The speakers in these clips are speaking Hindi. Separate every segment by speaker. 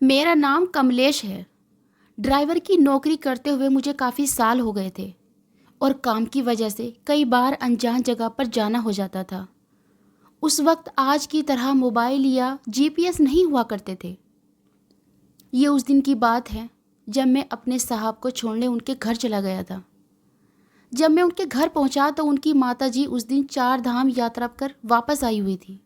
Speaker 1: मेरा नाम कमलेश है। ड्राइवर की नौकरी करते हुए मुझे काफ़ी साल हो गए थे और काम की वजह से कई बार अनजान जगह पर जाना हो जाता था। उस वक्त आज की तरह मोबाइल या जीपीएस नहीं हुआ करते थे। ये उस दिन की बात है जब मैं अपने साहब को छोड़ने उनके घर चला गया था। जब मैं उनके घर पहुंचा तो उनकी माताजी उस दिन 4 धाम यात्रा कर वापस आई हुई थी।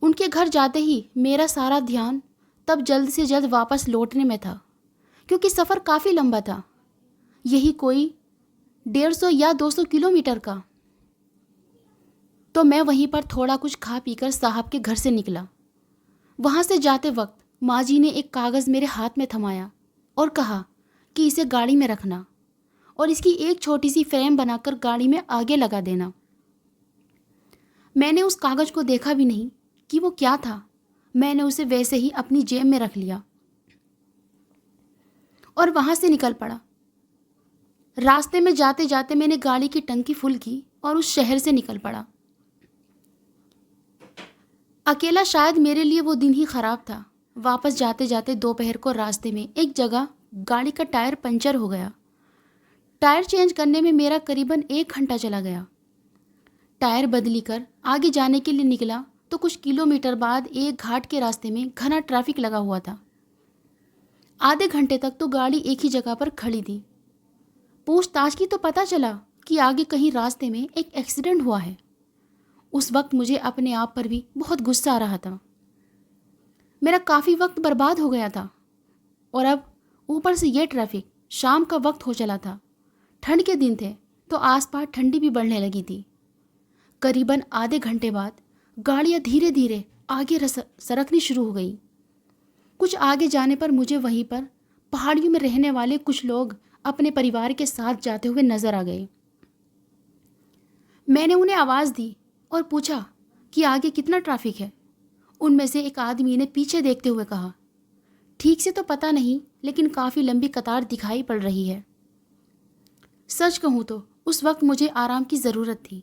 Speaker 1: उनके घर जाते ही मेरा सारा ध्यान तब जल्द से जल्द वापस लौटने में था, क्योंकि सफ़र काफ़ी लंबा था, यही कोई 150 या 200 किलोमीटर का। तो मैं वहीं पर थोड़ा कुछ खा पीकर साहब के घर से निकला। वहाँ से जाते वक्त माँ जी ने एक कागज़ मेरे हाथ में थमाया और कहा कि इसे गाड़ी में रखना और इसकी एक छोटी सी फ्रेम बनाकर गाड़ी में आगे लगा देना। मैंने उस कागज़ को देखा भी नहीं कि वो क्या था। मैंने उसे वैसे ही अपनी जेब में रख लिया और वहाँ से निकल पड़ा। रास्ते में जाते जाते मैंने गाड़ी की टंकी फुल की और उस शहर से निकल पड़ा। अकेला शायद मेरे लिए वो दिन ही ख़राब था। वापस जाते जाते दोपहर को रास्ते में एक जगह गाड़ी का टायर पंचर हो गया। टायर चेंज करने में मेरा करीबन 1 घंटा चला गया। टायर बदली कर आगे जाने के लिए निकला तो कुछ किलोमीटर बाद एक घाट के रास्ते में घना ट्रैफिक लगा हुआ था। आधे घंटे तक तो गाड़ी एक ही जगह पर खड़ी थी। पूछताछ की तो पता चला कि आगे कहीं रास्ते में एक एक्सीडेंट हुआ है। उस वक्त मुझे अपने आप पर भी बहुत गुस्सा आ रहा था। मेरा काफ़ी वक्त बर्बाद हो गया था और अब ऊपर से ये ट्रैफिक। शाम का वक्त हो चला था, ठंड के दिन थे तो आसपास ठंडी भी बढ़ने लगी थी। करीबन आधे घंटे बाद गाड़ियाँ धीरे धीरे आगे सरकनी शुरू हो गई। कुछ आगे जाने पर मुझे वहीं पर पहाड़ियों में रहने वाले कुछ लोग अपने परिवार के साथ जाते हुए नजर आ गए। मैंने उन्हें आवाज़ दी और पूछा कि आगे कितना ट्रैफिक है। उनमें से एक आदमी ने पीछे देखते हुए कहा, ठीक से तो पता नहीं, लेकिन काफ़ी लंबी कतार दिखाई पड़ रही है। सच कहूँ तो उस वक्त मुझे आराम की ज़रूरत थी,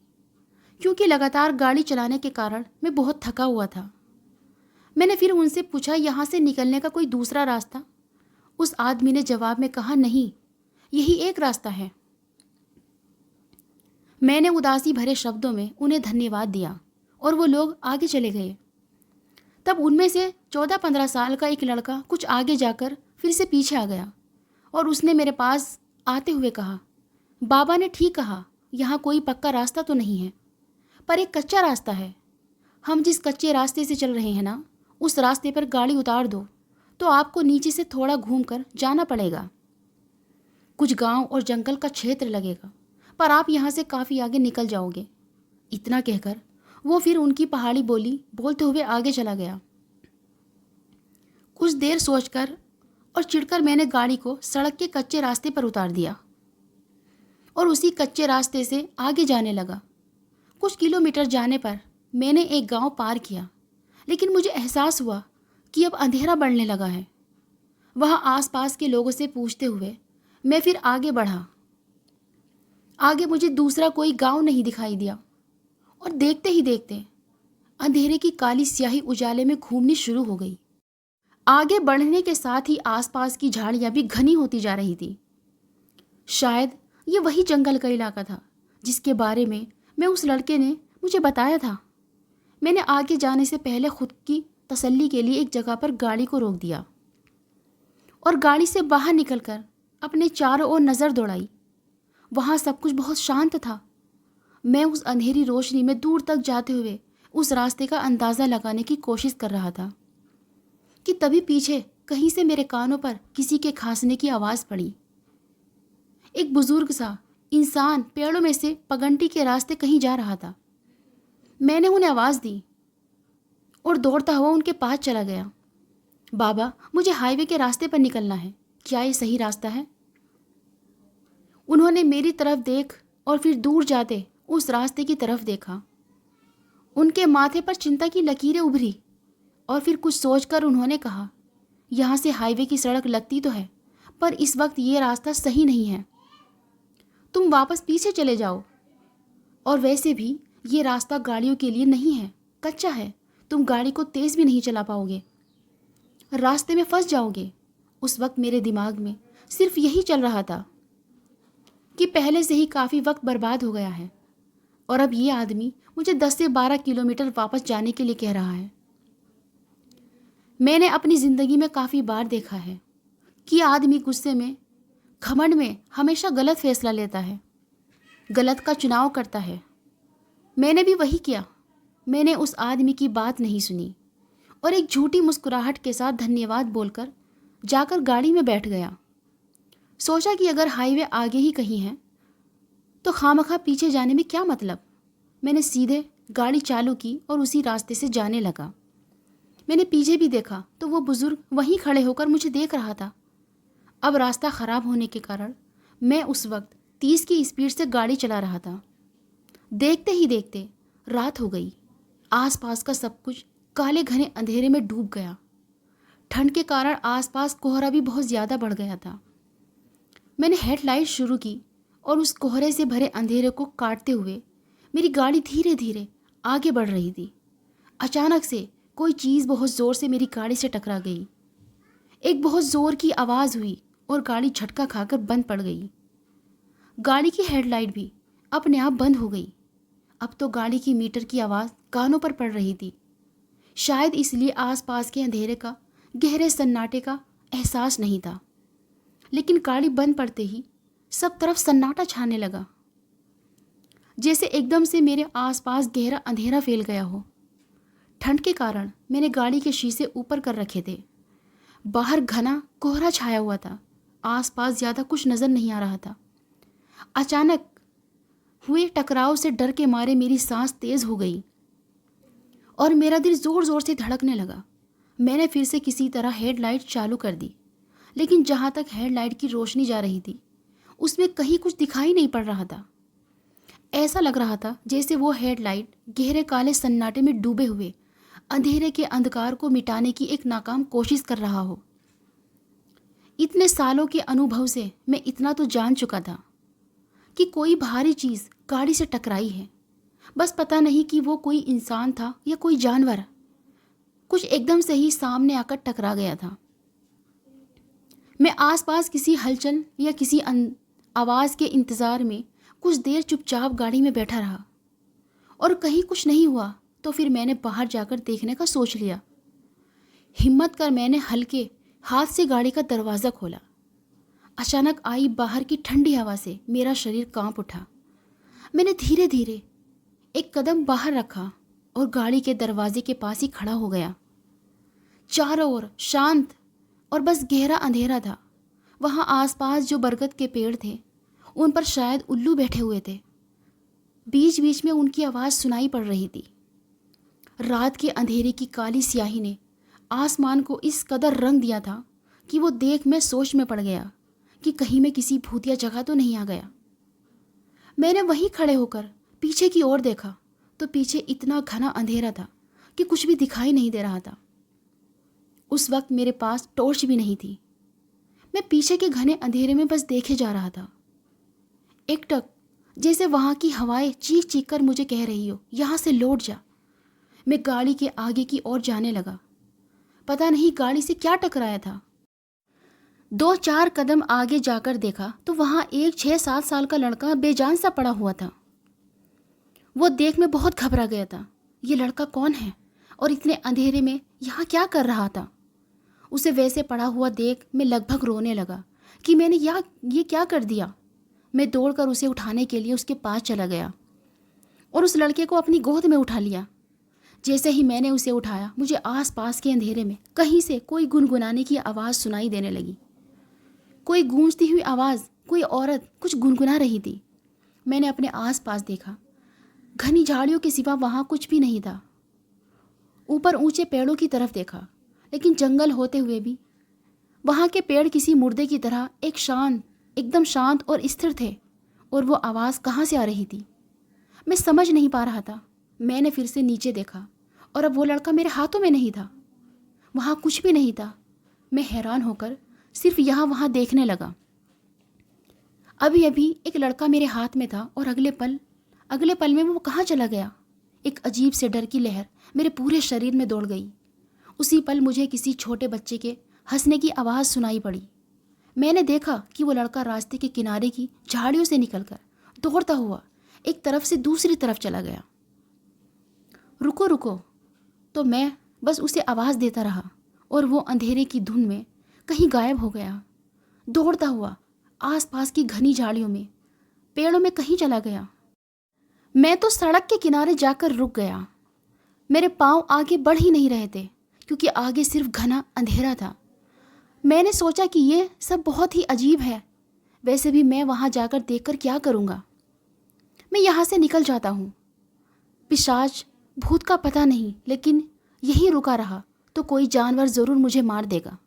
Speaker 1: क्योंकि लगातार गाड़ी चलाने के कारण मैं बहुत थका हुआ था। मैंने फिर उनसे पूछा, यहाँ से निकलने का कोई दूसरा रास्ता? उस आदमी ने जवाब में कहा, नहीं, यही एक रास्ता है। मैंने उदासी भरे शब्दों में उन्हें धन्यवाद दिया और वो लोग आगे चले गए। तब उनमें से 14-15 साल का एक लड़का कुछ आगे जाकर फिर से पीछे आ गया और उसने मेरे पास आते हुए कहा, बाबा ने ठीक कहा, यहाँ कोई पक्का रास्ता तो नहीं है, पर एक कच्चा रास्ता है। हम जिस कच्चे रास्ते से चल रहे हैं ना, उस रास्ते पर गाड़ी उतार दो तो आपको नीचे से थोड़ा घूमकर जाना पड़ेगा। कुछ गांव और जंगल का क्षेत्र लगेगा, पर आप यहाँ से काफ़ी आगे निकल जाओगे। इतना कहकर वो फिर उनकी पहाड़ी बोली बोलते हुए आगे चला गया। कुछ देर सोचकर और चिढ़कर मैंने गाड़ी को सड़क के कच्चे रास्ते पर उतार दिया और उसी कच्चे रास्ते से आगे जाने लगा। कुछ किलोमीटर जाने पर मैंने एक गांव पार किया, लेकिन मुझे एहसास हुआ कि अब अंधेरा बढ़ने लगा है। वहाँ आसपास के लोगों से पूछते हुए मैं फिर आगे बढ़ा। आगे मुझे दूसरा कोई गांव नहीं दिखाई दिया और देखते ही देखते अंधेरे की काली स्याही उजाले में घूमनी शुरू हो गई। आगे बढ़ने के साथ ही आसपास की झाड़ियाँ भी घनी होती जा रही थी। शायद ये वही जंगल का इलाका था जिसके बारे में मैं उस लड़के ने मुझे बताया था। मैंने आगे जाने से पहले खुद की तसल्ली के लिए एक जगह पर गाड़ी को रोक दिया और गाड़ी से बाहर निकलकर अपने चारों ओर नज़र दौड़ाई। वहाँ सब कुछ बहुत शांत था। मैं उस अंधेरी रोशनी में दूर तक जाते हुए उस रास्ते का अंदाज़ा लगाने की कोशिश कर रहा था कि तभी पीछे कहीं से मेरे कानों पर किसी के खांसने की आवाज़ पड़ी। एक बुजुर्ग सा इंसान पेड़ों में से पगंटी के रास्ते कहीं जा रहा था। मैंने उन्हें आवाज़ दी और दौड़ता हुआ उनके पास चला गया। बाबा, मुझे हाईवे के रास्ते पर निकलना है, क्या ये सही रास्ता है? उन्होंने मेरी तरफ देख और फिर दूर जाते उस रास्ते की तरफ देखा। उनके माथे पर चिंता की लकीरें उभरी और फिर कुछ सोचकर उन्होंने कहा, यहाँ से हाईवे की सड़क लगती तो है, पर इस वक्त ये रास्ता सही नहीं है। तुम वापस पीछे चले जाओ, और वैसे भी ये रास्ता गाड़ियों के लिए नहीं है, कच्चा है, तुम गाड़ी को तेज़ भी नहीं चला पाओगे। रास्ते में फंस जाओगे। उस वक्त मेरे दिमाग में सिर्फ यही चल रहा था कि पहले से ही काफ़ी वक्त बर्बाद हो गया है और अब ये आदमी मुझे 10 से 12 किलोमीटर वापस जाने के लिए कह रहा है। मैंने अपनी ज़िंदगी में काफ़ी बार देखा है कि आदमी गुस्से में, घमंड में हमेशा गलत फैसला लेता है, गलत का चुनाव करता है। मैंने भी वही किया। मैंने उस आदमी की बात नहीं सुनी और एक झूठी मुस्कुराहट के साथ धन्यवाद बोलकर जाकर गाड़ी में बैठ गया। सोचा कि अगर हाईवे आगे ही कहीं है तो खामखा पीछे जाने में क्या मतलब। मैंने सीधे गाड़ी चालू की और उसी रास्ते से जाने लगा। मैंने पीछे भी देखा तो वो बुज़ुर्ग वहीं खड़े होकर मुझे देख रहा था। अब रास्ता ख़राब होने के कारण मैं उस वक्त 30 की स्पीड से गाड़ी चला रहा था। देखते ही देखते रात हो गई। आसपास का सब कुछ काले घने अंधेरे में डूब गया। ठंड के कारण आसपास कोहरा भी बहुत ज़्यादा बढ़ गया था। मैंने हेडलाइट शुरू की और उस कोहरे से भरे अंधेरे को काटते हुए मेरी गाड़ी धीरे धीरे आगे बढ़ रही थी। अचानक से कोई चीज़ बहुत ज़ोर से मेरी गाड़ी से टकरा गई। एक बहुत ज़ोर की आवाज़ हुई और गाड़ी झटका खाकर बंद पड़ गई। गाड़ी की हेडलाइट भी अपने आप बंद हो गई। अब तो गाड़ी की मीटर की आवाज़ कानों पर पड़ रही थी। शायद इसलिए आसपास के अंधेरे का, गहरे सन्नाटे का एहसास नहीं था। लेकिन गाड़ी बंद पड़ते ही सब तरफ सन्नाटा छाने लगा, जैसे एकदम से मेरे आसपास गहरा अंधेरा फैल गया हो। ठंड के कारण मैंने गाड़ी के शीशे ऊपर कर रखे थे। बाहर घना कोहरा छाया हुआ था। आसपास ज़्यादा कुछ नज़र नहीं आ रहा था। अचानक हुए टकराव से डर के मारे मेरी सांस तेज़ हो गई और मेरा दिल ज़ोर ज़ोर से धड़कने लगा। मैंने फिर से किसी तरह हेडलाइट चालू कर दी, लेकिन जहाँ तक हेडलाइट की रोशनी जा रही थी उसमें कहीं कुछ दिखाई नहीं पड़ रहा था। ऐसा लग रहा था जैसे वो हेडलाइट गहरे काले सन्नाटे में डूबे हुए अंधेरे के अंधकार को मिटाने की एक नाकाम कोशिश कर रहा हो। इतने सालों के अनुभव से मैं इतना तो जान चुका था कि कोई भारी चीज़ गाड़ी से टकराई है। बस पता नहीं कि वो कोई इंसान था या कोई जानवर। कुछ एकदम से ही सामने आकर टकरा गया था। मैं आसपास किसी हलचल या किसी आवाज़ के इंतज़ार में कुछ देर चुपचाप गाड़ी में बैठा रहा और कहीं कुछ नहीं हुआ तो फिर मैंने बाहर जाकर देखने का सोच लिया। हिम्मत कर मैंने हल्के हाथ से गाड़ी का दरवाज़ा खोला। अचानक आई बाहर की ठंडी हवा से मेरा शरीर कांप उठा। मैंने धीरे धीरे एक कदम बाहर रखा और गाड़ी के दरवाजे के पास ही खड़ा हो गया। चारों ओर शांत और बस गहरा अंधेरा था। वहाँ आसपास जो बरगद के पेड़ थे उन पर शायद उल्लू बैठे हुए थे। बीच बीच में उनकी आवाज़ सुनाई पड़ रही थी। रात के अंधेरे की काली स्याही ने आसमान को इस कदर रंग दिया था कि वो देख मैं सोच में पड़ गया कि कहीं मैं किसी भूतिया जगह तो नहीं आ गया। मैंने वहीं खड़े होकर पीछे की ओर देखा तो पीछे इतना घना अंधेरा था कि कुछ भी दिखाई नहीं दे रहा था। उस वक्त मेरे पास टॉर्च भी नहीं थी। मैं पीछे के घने अंधेरे में बस देखे जा रहा था। एकटक जैसे वहाँ की हवाएं चीख चीख कर मुझे कह रही हो, यहाँ से लौट जा। मैं गाड़ी के आगे की ओर जाने लगा। पता नहीं गाड़ी से क्या टकराया था। 2-4 कदम आगे जाकर देखा तो वहाँ एक 6-7 साल का लड़का बेजान सा पड़ा हुआ था। वो देख मैं बहुत घबरा गया था। ये लड़का कौन है और इतने अंधेरे में यहाँ क्या कर रहा था। उसे वैसे पड़ा हुआ देख मैं लगभग रोने लगा कि मैंने ये क्या कर दिया। मैं दौड़कर उसे उठाने के लिए उसके पास चला गया और उस लड़के को अपनी गोद में उठा लिया। जैसे ही मैंने उसे उठाया मुझे आसपास के अंधेरे में कहीं से कोई गुनगुनाने की आवाज़ सुनाई देने लगी। कोई गूंजती हुई आवाज़, कोई औरत कुछ गुनगुना रही थी। मैंने अपने आसपास देखा। घनी झाड़ियों के सिवा वहाँ कुछ भी नहीं था। ऊपर ऊंचे पेड़ों की तरफ देखा, लेकिन जंगल होते हुए भी वहाँ के पेड़ किसी मुर्दे की तरह एकदम शांत और स्थिर थे। और वो आवाज़ कहाँ से आ रही थी मैं समझ नहीं पा रहा था। मैंने फिर से नीचे देखा और अब वो लड़का मेरे हाथों में नहीं था। वहाँ कुछ भी नहीं था। मैं हैरान होकर सिर्फ यहाँ वहाँ देखने लगा। अभी अभी एक लड़का मेरे हाथ में था और अगले पल में वो कहाँ चला गया। एक अजीब से डर की लहर मेरे पूरे शरीर में दौड़ गई उसी पल मुझे किसी छोटे बच्चे के हंसने की आवाज़ सुनाई पड़ी। मैंने देखा कि वो लड़का रास्ते के किनारे की झाड़ियों से निकलकर दौड़ता हुआ एक तरफ से दूसरी तरफ चला गया। रुको रुको, तो मैं बस उसे आवाज़ देता रहा और वो अंधेरे की धुंध में कहीं गायब हो गया। दौड़ता हुआ आसपास की घनी झाड़ियों में, पेड़ों में कहीं चला गया। मैं तो सड़क के किनारे जाकर रुक गया। मेरे पाँव आगे बढ़ ही नहीं रहे थे क्योंकि आगे सिर्फ घना अंधेरा था। मैंने सोचा कि ये सब बहुत ही अजीब है, वैसे भी मैं वहाँ जाकर देखकर क्या करूँगा। मैं यहाँ से निकल जाता हूँ। पिशाच भूत का पता नहीं, लेकिन यहीं रुका रहा तो कोई जानवर ज़रूर मुझे मार देगा।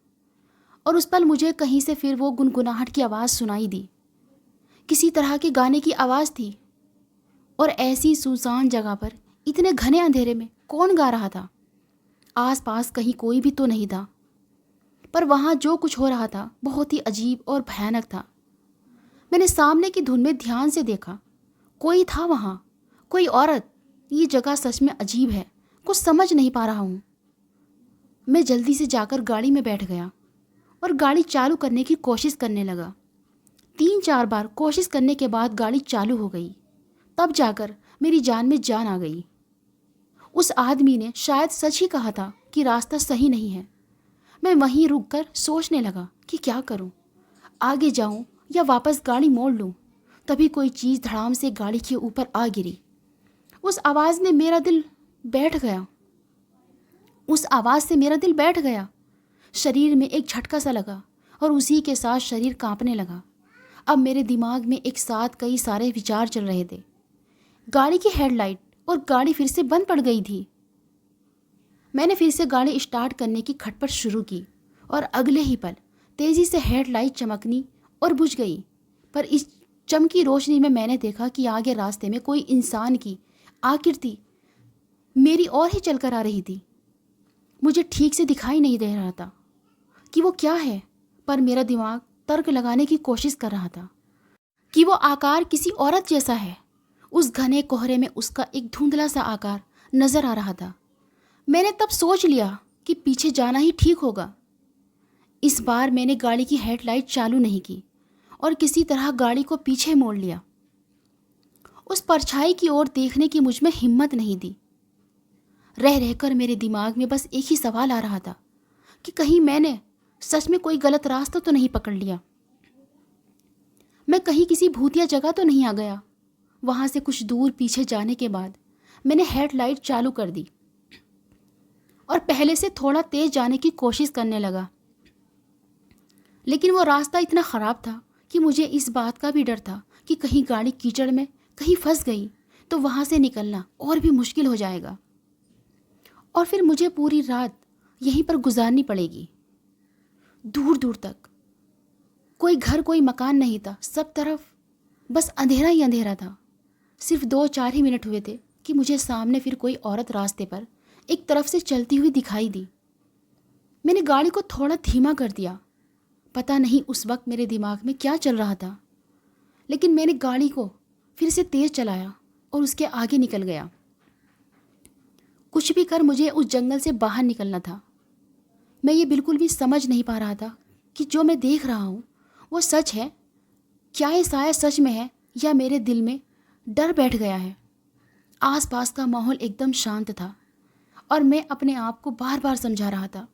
Speaker 1: और उस पल मुझे कहीं से फिर वो गुनगुनाहट की आवाज़ सुनाई दी। किसी तरह के गाने की आवाज़ थी। और ऐसी सुनसान जगह पर इतने घने अंधेरे में कौन गा रहा था? आसपास कहीं कोई भी तो नहीं था, पर वहाँ जो कुछ हो रहा था बहुत ही अजीब और भयानक था। मैंने सामने की धुन में ध्यान से देखा। कोई था वहाँ, कोई औरत। ये जगह सच में अजीब है, कुछ समझ नहीं पा रहा हूँ। मैं जल्दी से जाकर गाड़ी में बैठ गया और गाड़ी चालू करने की कोशिश करने लगा। 3-4 बार कोशिश करने के बाद गाड़ी चालू हो गई। तब जाकर मेरी जान में जान आ गई। उस आदमी ने शायद सच ही कहा था कि रास्ता सही नहीं है। मैं वहीं रुककर सोचने लगा कि क्या करूं, आगे जाऊं या वापस गाड़ी मोड़ लूं। तभी कोई चीज़ धड़ाम से गाड़ी के ऊपर आ गिरी। उस आवाज़ से मेरा दिल बैठ गया। शरीर में एक झटका सा लगा और उसी के साथ शरीर कांपने लगा। अब मेरे दिमाग में एक साथ कई सारे विचार चल रहे थे। गाड़ी की हेडलाइट और गाड़ी फिर से बंद पड़ गई थी। मैंने फिर से गाड़ी स्टार्ट करने की खटपट शुरू की और अगले ही पल तेज़ी से हेडलाइट चमकनी और बुझ गई। पर इस चमकी रोशनी में मैंने देखा कि आगे रास्ते में कोई इंसान की आकृति मेरी ओर ही चलकर आ रही थी। मुझे ठीक से दिखाई नहीं दे रहा था कि वो क्या है, पर मेरा दिमाग तर्क लगाने की कोशिश कर रहा था कि वो आकार किसी औरत जैसा है। उस घने कोहरे में उसका एक धुंधला सा आकार नजर आ रहा था। मैंने तब सोच लिया कि पीछे जाना ही ठीक होगा। इस बार मैंने गाड़ी की हेडलाइट चालू नहीं की और किसी तरह गाड़ी को पीछे मोड़ लिया। उस परछाई की ओर देखने की मुझ में हिम्मत नहीं थी। रह रहकर मेरे दिमाग में बस एक ही सवाल आ रहा था कि कहीं मैंने सच में कोई गलत रास्ता तो नहीं पकड़ लिया। मैं कहीं किसी भूतिया जगह तो नहीं आ गया। वहाँ से कुछ दूर पीछे जाने के बाद मैंने हेडलाइट चालू कर दी और पहले से थोड़ा तेज जाने की कोशिश करने लगा। लेकिन वो रास्ता इतना ख़राब था कि मुझे इस बात का भी डर था कि कहीं गाड़ी कीचड़ में कहीं फंस गई तो वहाँ से निकलना और भी मुश्किल हो जाएगा और फिर मुझे पूरी रात यहीं पर गुजारनी पड़ेगी। दूर दूर तक कोई घर कोई मकान नहीं था, सब तरफ बस अंधेरा ही अंधेरा था। सिर्फ 2-4 ही मिनट हुए थे कि मुझे सामने फिर कोई औरत रास्ते पर एक तरफ से चलती हुई दिखाई दी। मैंने गाड़ी को थोड़ा धीमा कर दिया। पता नहीं उस वक्त मेरे दिमाग में क्या चल रहा था, लेकिन मैंने गाड़ी को फिर से तेज़ चलाया और उसके आगे निकल गया। कुछ भी कर मुझे उस जंगल से बाहर निकलना था। मैं ये बिल्कुल भी समझ नहीं पा रहा था कि जो मैं देख रहा हूँ वो सच है, क्या ये शायद सच में है या मेरे दिल में डर बैठ गया है। आसपास का माहौल एकदम शांत था और मैं अपने आप को बार बार समझा रहा था।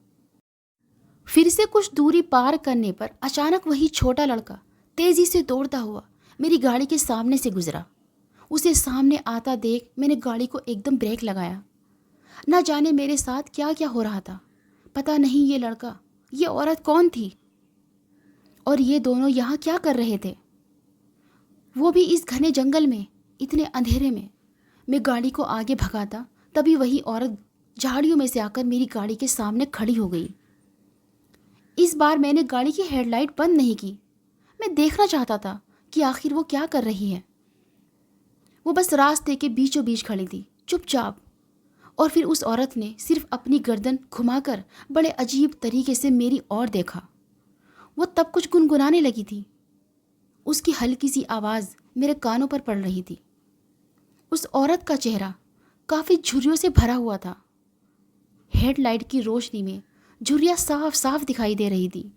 Speaker 1: फिर से कुछ दूरी पार करने पर अचानक वही छोटा लड़का तेज़ी से दौड़ता हुआ मेरी गाड़ी के सामने से गुजरा। उसे सामने आता देख मैंने गाड़ी को एकदम ब्रेक लगाया। न जाने मेरे साथ क्या क्या हो रहा था। पता नहीं ये लड़का, ये औरत कौन थी और ये दोनों यहाँ क्या कर रहे थे, वो भी इस घने जंगल में, इतने अंधेरे में। मैं गाड़ी को आगे भगाता तभी वही औरत झाड़ियों में से आकर मेरी गाड़ी के सामने खड़ी हो गई। इस बार मैंने गाड़ी की हेडलाइट बंद नहीं की। मैं देखना चाहता था कि आखिर वो क्या कर रही है। वो बस रास्ते के बीचों बीच खड़ी थी, चुपचाप। और फिर उस औरत ने सिर्फ अपनी गर्दन घुमाकर बड़े अजीब तरीके से मेरी ओर देखा। वो तब कुछ गुनगुनाने लगी थी। उसकी हल्की सी आवाज़ मेरे कानों पर पड़ रही थी। उस औरत का चेहरा काफ़ी झुर्रियों से भरा हुआ था। हेडलाइट की रोशनी में झुर्रियाँ साफ साफ दिखाई दे रही थी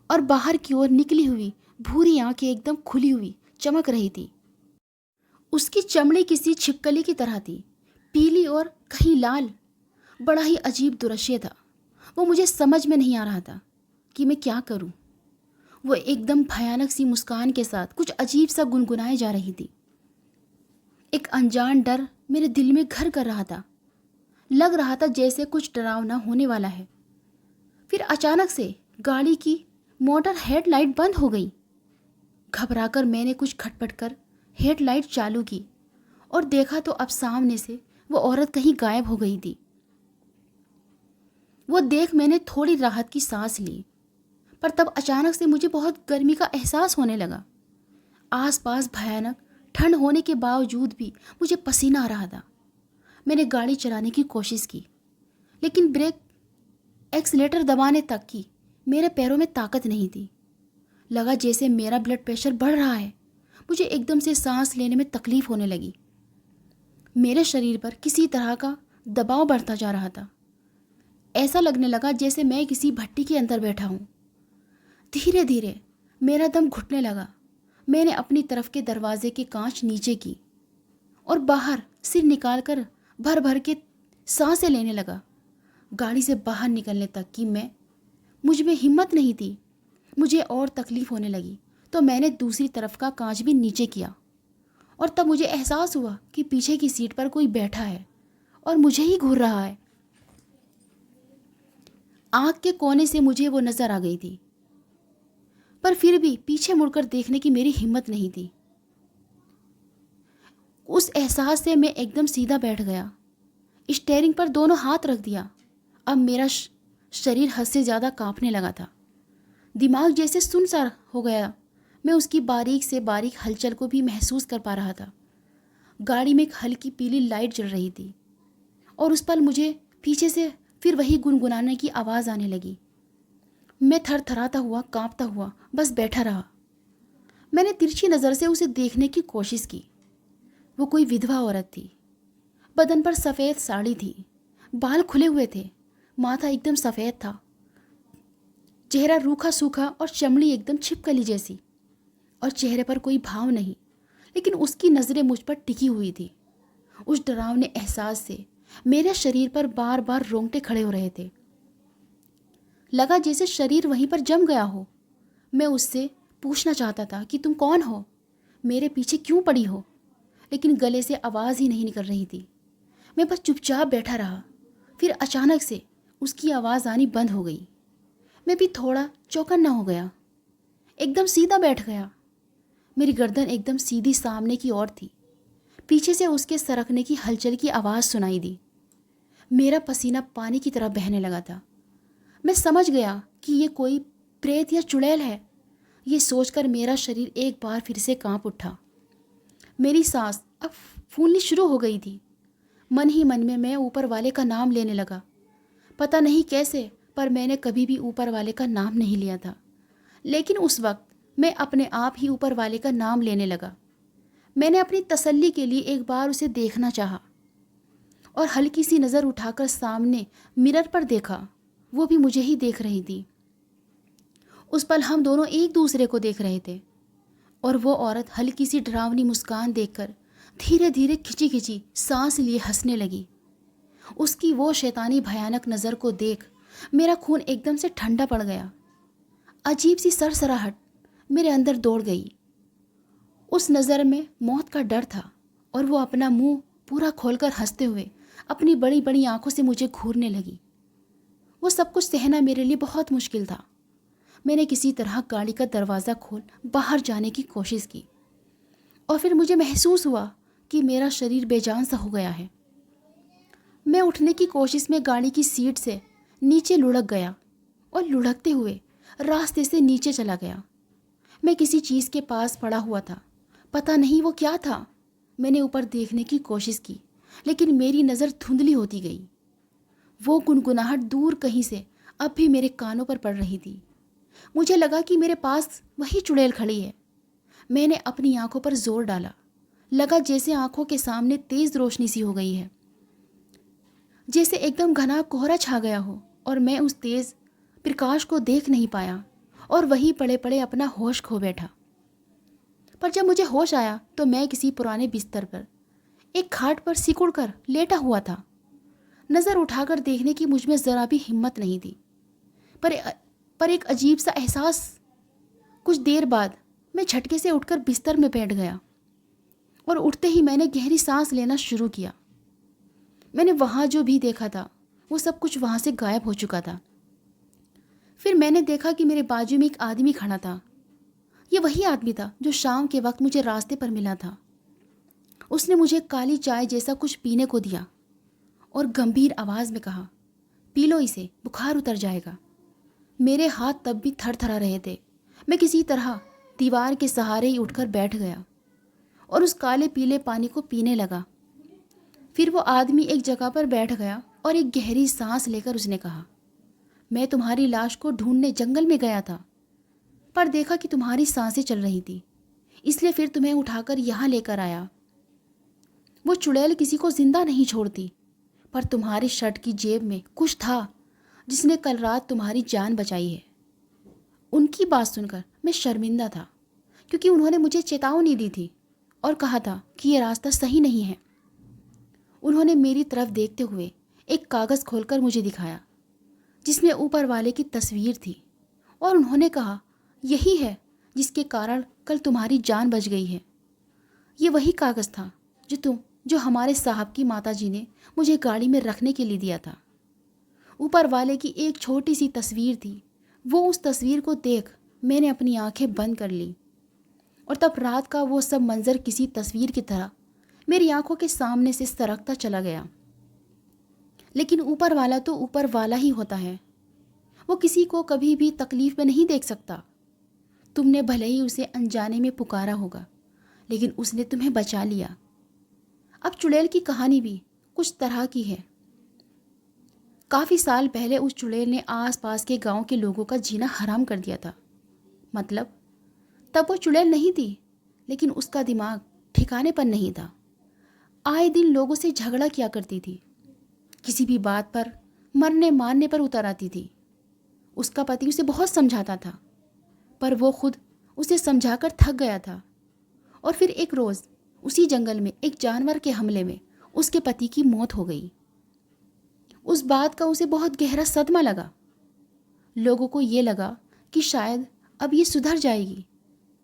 Speaker 1: और बाहर की ओर निकली हुई भूरी आंखें एकदम खुली हुई चमक रही थी। उसकी चमड़ी किसी छिपकली की तरह थी, पीली और कहीं लाल। बड़ा ही अजीब दृश्य था। वो मुझे समझ में नहीं आ रहा था कि मैं क्या करूं। वो एकदम भयानक सी मुस्कान के साथ कुछ अजीब सा गुनगुनाए जा रही थी। एक अनजान डर मेरे दिल में घर कर रहा था। लग रहा था जैसे कुछ डरावना होने वाला है। फिर अचानक से गाड़ी की मोटर हेडलाइट बंद हो गई। घबराकर मैंने कुछ खटपट कर हेडलाइट चालू की और देखा तो अब सामने से वो औरत कहीं गायब हो गई थी। वो देख मैंने थोड़ी राहत की सांस ली, पर तब अचानक से मुझे बहुत गर्मी का एहसास होने लगा। आसपास भयानक ठंड होने के बावजूद भी मुझे पसीना आ रहा था। मैंने गाड़ी चलाने की कोशिश की, लेकिन ब्रेक एक्सीलेटर दबाने तक की मेरे पैरों में ताकत नहीं थी। लगा जैसे मेरा ब्लड प्रेशर बढ़ रहा है। मुझे एकदम से सांस लेने में तकलीफ होने लगी। मेरे शरीर पर किसी तरह का दबाव बढ़ता जा रहा था। ऐसा लगने लगा जैसे मैं किसी भट्टी के अंदर बैठा हूँ। धीरे धीरे मेरा दम घुटने लगा। मैंने अपनी तरफ के दरवाजे की कांच नीचे की और बाहर सिर निकालकर भर भर के सांसें लेने लगा। गाड़ी से बाहर निकलने तक की मुझ में हिम्मत नहीं थी। मुझे और तकलीफ होने लगी तो मैंने दूसरी तरफ का कांच भी नीचे किया और तब मुझे एहसास हुआ कि पीछे की सीट पर कोई बैठा है और मुझे ही घूर रहा है। आँख के कोने से मुझे वो नज़र आ गई थी, पर फिर भी पीछे मुड़कर देखने की मेरी हिम्मत नहीं थी। उस एहसास से मैं एकदम सीधा बैठ गया, स्टीयरिंग पर दोनों हाथ रख दिया। अब मेरा शरीर हद से ज़्यादा कांपने लगा था। दिमाग जैसे सुन सा हो गया। मैं उसकी बारीक से बारीक हलचल को भी महसूस कर पा रहा था। गाड़ी में एक हल्की पीली लाइट जल रही थी और उस पर मुझे पीछे से फिर वही गुनगुनाने की आवाज़ आने लगी। मैं थरथराता हुआ कांपता हुआ बस बैठा रहा। मैंने तिरछी नज़र से उसे देखने की कोशिश की। वो कोई विधवा औरत थी। बदन पर सफ़ेद साड़ी थी, बाल खुले हुए थे, माथा एकदम सफ़ेद था, चेहरा रूखा सूखा और चमड़ी एकदम छिपकली जैसी, और चेहरे पर कोई भाव नहीं, लेकिन उसकी नज़रें मुझ पर टिकी हुई थी। उस डरावने एहसास से मेरे शरीर पर बार बार रोंगटे खड़े हो रहे थे। लगा जैसे शरीर वहीं पर जम गया हो। मैं उससे पूछना चाहता था कि तुम कौन हो, मेरे पीछे क्यों पड़ी हो, लेकिन गले से आवाज़ ही नहीं निकल रही थी। मैं बस चुपचाप बैठा रहा। फिर अचानक से उसकी आवाज़ आनी बंद हो गई। मैं भी थोड़ा चौकन्ना हो गया, एकदम सीधा बैठ गया। मेरी गर्दन एकदम सीधी सामने की ओर थी। पीछे से उसके सरकने की हलचल की आवाज़ सुनाई दी। मेरा पसीना पानी की तरह बहने लगा था। मैं समझ गया कि ये कोई प्रेत या चुड़ैल है। ये सोचकर मेरा शरीर एक बार फिर से कांप उठा। मेरी सांस अब फूलनी शुरू हो गई थी। मन ही मन में मैं ऊपर वाले का नाम लेने लगा। पता नहीं कैसे, पर मैंने कभी भी ऊपर वाले का नाम नहीं लिया था, लेकिन उस वक्त मैं अपने आप ही ऊपर वाले का नाम लेने लगा। मैंने अपनी तसल्ली के लिए एक बार उसे देखना चाहा और हल्की सी नज़र उठाकर सामने मिरर पर देखा। वो भी मुझे ही देख रही थी। उस पल हम दोनों एक दूसरे को देख रहे थे और वो औरत हल्की सी डरावनी मुस्कान देखकर धीरे धीरे खिंची खिंची सांस लिए हंसने लगी। उसकी वो शैतानी भयानक नज़र को देख मेरा खून एकदम से ठंडा पड़ गया। अजीब सी सरसराहट मेरे अंदर दौड़ गई। उस नज़र में मौत का डर था और वो अपना मुंह पूरा खोलकर हंसते हुए अपनी बड़ी बड़ी आंखों से मुझे घूरने लगी। वो सब कुछ सहना मेरे लिए बहुत मुश्किल था। मैंने किसी तरह गाड़ी का दरवाज़ा खोल बाहर जाने की कोशिश की और फिर मुझे महसूस हुआ कि मेरा शरीर बेजान सा हो गया है। मैं उठने की कोशिश में गाड़ी की सीट से नीचे लुढ़क गया और लुढ़कते हुए रास्ते से नीचे चला गया। मैं किसी चीज़ के पास पड़ा हुआ था, पता नहीं वो क्या था। मैंने ऊपर देखने की कोशिश की, लेकिन मेरी नज़र धुंधली होती गई। वो गुनगुनाहट दूर कहीं से अब भी मेरे कानों पर पड़ रही थी। मुझे लगा कि मेरे पास वही चुड़ैल खड़ी है। मैंने अपनी आंखों पर जोर डाला। लगा जैसे आंखों के सामने तेज़ रोशनी सी हो गई है। जैसे एकदम घना कोहरा छा गया हो और मैं उस तेज प्रकाश को देख नहीं पाया और वहीं पड़े पड़े अपना होश खो बैठा। पर जब मुझे होश आया तो मैं किसी पुराने बिस्तर पर एक खाट पर सिकुड़ कर लेटा हुआ था। नज़र उठाकर देखने की मुझ में ज़रा भी हिम्मत नहीं थी। पर पर एक अजीब सा एहसास। कुछ देर बाद मैं झटके से उठकर बिस्तर में बैठ गया और उठते ही मैंने गहरी सांस लेना शुरू किया। मैंने वहाँ जो भी देखा था वो सब कुछ वहाँ से गायब हो चुका था। फिर मैंने देखा कि मेरे बाजू में एक आदमी खड़ा था। ये वही आदमी था जो शाम के वक्त मुझे रास्ते पर मिला था। उसने मुझे काली चाय जैसा कुछ पीने को दिया और गंभीर आवाज़ में कहा, पी लो इसे, बुखार उतर जाएगा। मेरे हाथ तब भी थरथरा रहे थे। मैं किसी तरह दीवार के सहारे ही उठकर बैठ गया और उस काले पीले पानी को पीने लगा। फिर वो आदमी एक जगह पर बैठ गया और एक गहरी सांस लेकर उसने कहा, मैं तुम्हारी लाश को ढूंढने जंगल में गया था, पर देखा कि तुम्हारी सांसें चल रही थी, इसलिए फिर तुम्हें उठाकर यहाँ लेकर आया। वो चुड़ैल किसी को जिंदा नहीं छोड़ती, पर तुम्हारी शर्ट की जेब में कुछ था जिसने कल रात तुम्हारी जान बचाई है। उनकी बात सुनकर मैं शर्मिंदा था, क्योंकि उन्होंने मुझे चेतावनी दी थी और कहा था कि ये रास्ता सही नहीं है। उन्होंने मेरी तरफ देखते हुए एक कागज़ खोलकर मुझे दिखाया जिसमें ऊपर वाले की तस्वीर थी और उन्होंने कहा, यही है जिसके कारण कल तुम्हारी जान बच गई है। ये वही कागज़ था जो हमारे साहब की माताजी ने मुझे गाड़ी में रखने के लिए दिया था। ऊपर वाले की एक छोटी सी तस्वीर थी। वो उस तस्वीर को देख मैंने अपनी आंखें बंद कर ली और तब रात का वो सब मंजर किसी तस्वीर की तरह मेरी आंखों के सामने से सरकता चला गया। लेकिन ऊपर वाला तो ऊपर वाला ही होता है। वो किसी को कभी भी तकलीफ में नहीं देख सकता। तुमने भले ही उसे अनजाने में पुकारा होगा, लेकिन उसने तुम्हें बचा लिया। अब चुड़ैल की कहानी भी कुछ तरह की है। काफ़ी साल पहले उस चुड़ैल ने आसपास के गांव के लोगों का जीना हराम कर दिया था। मतलब तब वो चुड़ैल नहीं थी, लेकिन उसका दिमाग ठिकाने पर नहीं था। आए दिन लोगों से झगड़ा किया करती थी, किसी भी बात पर मरने मारने पर उतर आती थी। उसका पति उसे बहुत समझाता था, पर वो खुद उसे समझाकर थक गया था। और फिर एक रोज़ उसी जंगल में एक जानवर के हमले में उसके पति की मौत हो गई। उस बात का उसे बहुत गहरा सदमा लगा। लोगों को ये लगा कि शायद अब ये सुधर जाएगी,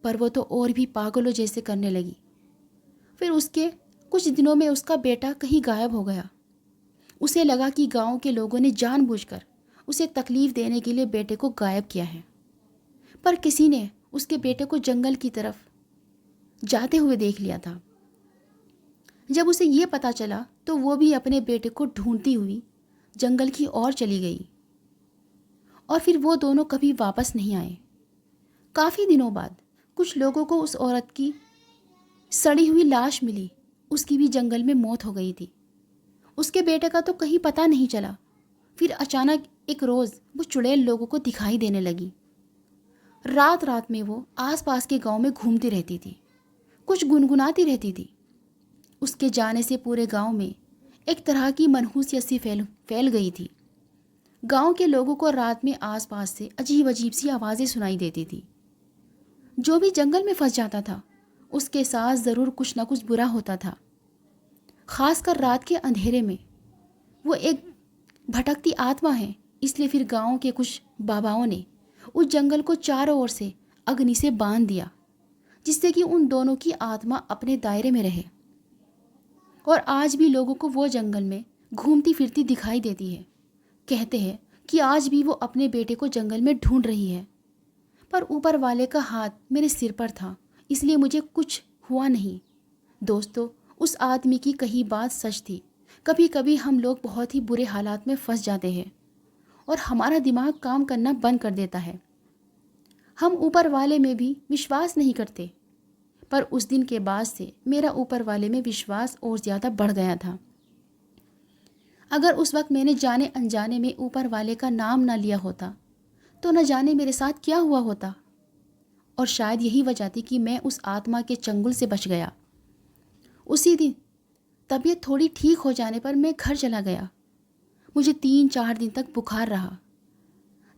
Speaker 1: पर वो तो और भी पागलों जैसे करने लगी। फिर उसके कुछ दिनों में उसका बेटा कहीं गायब हो गया। उसे लगा कि गांव के लोगों ने जानबूझकर उसे तकलीफ देने के लिए बेटे को गायब किया है, पर किसी ने उसके बेटे को जंगल की तरफ जाते हुए देख लिया था। जब उसे ये पता चला तो वो भी अपने बेटे को ढूंढती हुई जंगल की ओर चली गई और फिर वो दोनों कभी वापस नहीं आए। काफ़ी दिनों बाद कुछ लोगों को उस औरत की सड़ी हुई लाश मिली। उसकी भी जंगल में मौत हो गई थी। उसके बेटे का तो कहीं पता नहीं चला। फिर अचानक एक रोज़ वो चुड़ैल लोगों को दिखाई देने लगी। रात रात में वो आसपास के गांव में घूमती रहती थी, कुछ गुनगुनाती रहती थी। उसके जाने से पूरे गांव में एक तरह की मनहूसियत सी फैल गई थी। गांव के लोगों को रात में आसपास से अजीब अजीब सी आवाज़ें सुनाई देती थी। जो भी जंगल में फंस जाता था उसके साथ ज़रूर कुछ ना कुछ बुरा होता था। खासकर रात के अंधेरे में। वो एक भटकती आत्मा है, इसलिए फिर गांव के कुछ बाबाओं ने उस जंगल को चारों ओर से अग्नि से बांध दिया, जिससे कि उन दोनों की आत्मा अपने दायरे में रहे। और आज भी लोगों को वो जंगल में घूमती फिरती दिखाई देती है। कहते हैं कि आज भी वो अपने बेटे को जंगल में ढूंढ रही है। पर ऊपर वाले का हाथ मेरे सिर पर था, इसलिए मुझे कुछ हुआ नहीं। दोस्तों, उस आदमी की कही बात सच थी। कभी कभी हम लोग बहुत ही बुरे हालात में फंस जाते हैं और हमारा दिमाग काम करना बंद कर देता है। हम ऊपर वाले में भी विश्वास नहीं करते, पर उस दिन के बाद से मेरा ऊपर वाले में विश्वास और ज़्यादा बढ़ गया था। अगर उस वक्त मैंने जाने अनजाने में ऊपर वाले का नाम ना लिया होता तो न जाने मेरे साथ क्या हुआ होता। और शायद यही वजह थी कि मैं उस आत्मा के चंगुल से बच गया। उसी दिन तबीयत थोड़ी ठीक हो जाने पर मैं घर चला गया मुझे 3-4 दिन तक बुखार रहा।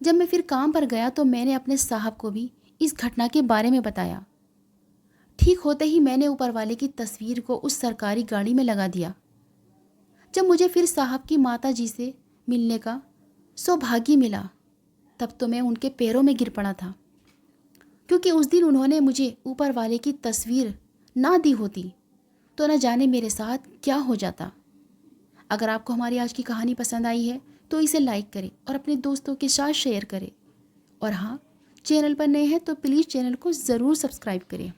Speaker 1: जब मैं फिर काम पर गया तो मैंने अपने साहब को भी इस घटना के बारे में बताया। ठीक होते ही मैंने ऊपर वाले की तस्वीर को उस सरकारी गाड़ी में लगा दिया। जब मुझे फिर साहब की माता जी से मिलने का सौभाग्य मिला, तब तो मैं उनके पैरों में गिर पड़ा था, क्योंकि उस दिन उन्होंने मुझे ऊपर वाले की तस्वीर ना दी होती तो न जाने मेरे साथ क्या हो जाता। अगर आपको हमारी आज की कहानी पसंद आई है तो इसे लाइक करें और अपने दोस्तों के साथ शेयर करें। और हाँ, चैनल पर नए हैं तो प्लीज़ चैनल को ज़रूर सब्सक्राइब करें।